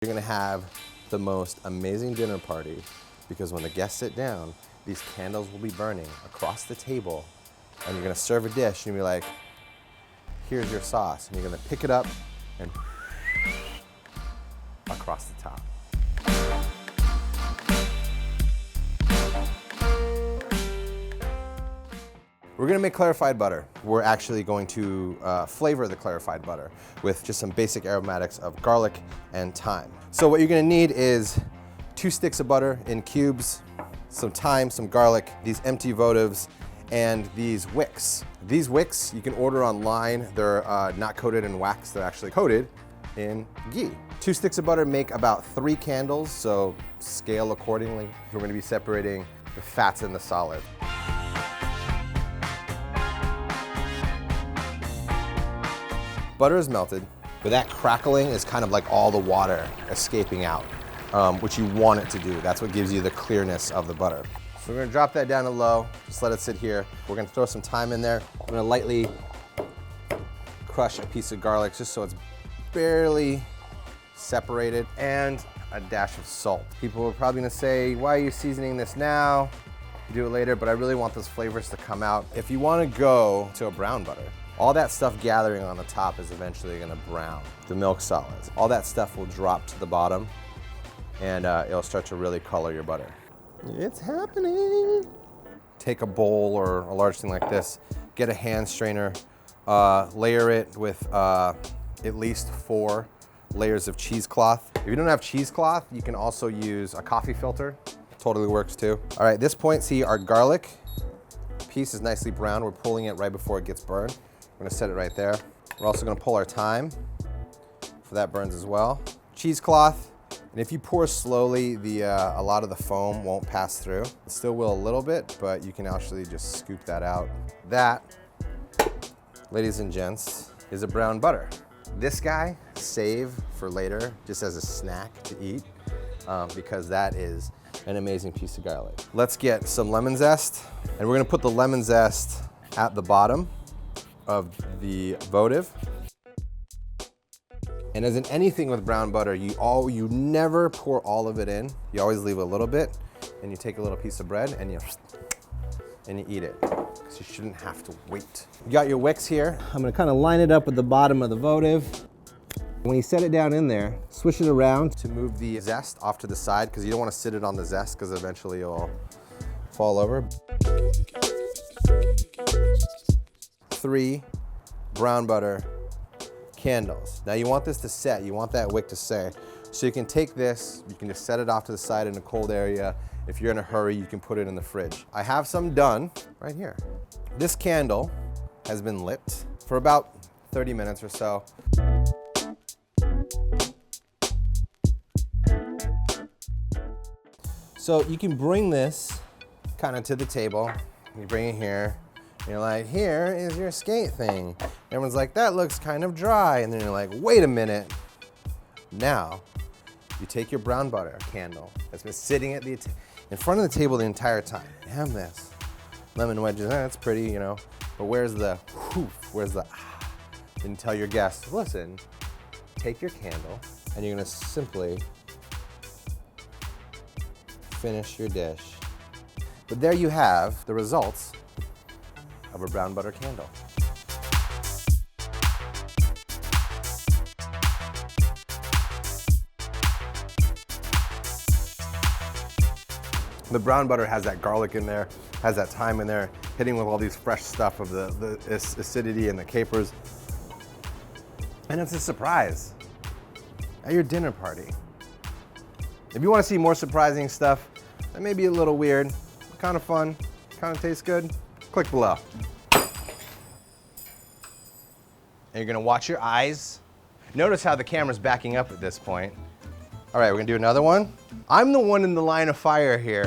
You're gonna have the most amazing dinner party because when the guests sit down, these candles will be burning across the table and you're gonna serve a dish and you'll be like, here's your sauce. And you're gonna pick it up and across the top. We're gonna make clarified butter. We're actually going to flavor the clarified butter with just some basic aromatics of garlic and thyme. So what you're gonna need is 2 sticks of butter in cubes, some thyme, some garlic, these empty votives, and these wicks. These wicks you can order online. They're not coated in wax, they're actually coated in ghee. 2 sticks of butter make about 3 candles, so scale accordingly. We're gonna be separating the fats and the solid. Butter is melted, but that crackling is kind of like all the water escaping out, which you want it to do. That's what gives you the clearness of the butter. So we're gonna drop that down to low, just let it sit here. We're gonna throw some thyme in there. I'm gonna lightly crush a piece of garlic just so it's barely separated, and a dash of salt. People are probably gonna say, why are you seasoning this now? You do it later, but I really want those flavors to come out. If you wanna go to a brown butter, all that stuff gathering on the top is eventually gonna brown. The milk solids. All that stuff will drop to the bottom and it'll start to really color your butter. It's happening. Take a bowl or a large thing like this, get a hand strainer, layer it with at least 4 layers of cheesecloth. If you don't have cheesecloth, you can also use a coffee filter. Totally works too. All right, at this point, see our garlic piece is nicely brown. We're pulling it right before it gets burned. We're gonna set it right there. We're also gonna pull our thyme, for that burns as well. Cheesecloth, and if you pour slowly, a lot of the foam won't pass through. It still will a little bit, but you can actually just scoop that out. That, ladies and gents, is a brown butter. This guy, save for later, just as a snack to eat, because that is an amazing piece of garlic. Let's get some lemon zest, and we're gonna put the lemon zest at the bottom of the votive. And as in anything with brown butter, you never pour all of it in. You always leave a little bit, and you take a little piece of bread and you eat it, because you shouldn't have to wait. You got your wicks here. I'm gonna kind of line it up with the bottom of the votive. When you set it down in there, swish it around to move the zest off to the side, because you don't want to sit it on the zest, because eventually it'll fall over. 3 brown butter candles. Now you want this to set, you want that wick to set. So you can take this, you can just set it off to the side in a cold area. If you're in a hurry, you can put it in the fridge. I have some done right here. This candle has been lit for about 30 minutes or so. So you can bring this kind of to the table. You bring it here. You're like, here is your skate thing. Everyone's like, that looks kind of dry. And then you're like, wait a minute. Now, you take your brown butter candle that's been sitting at in front of the table the entire time. You have this. Lemon wedges, that's pretty, you know. But where's the whoof? Where's the ah? And tell your guests, listen, take your candle and you're gonna simply finish your dish. But there you have the results of a brown butter candle. The brown butter has that garlic in there, has that thyme in there, hitting with all these fresh stuff of the acidity and the capers. And it's a surprise at your dinner party. If you want to see more surprising stuff, that may be a little weird, kind of fun, kind of tastes good, click below. And you're gonna watch your eyes. Notice how the camera's backing up at this point. All right, we're gonna do another one. I'm the one in the line of fire here.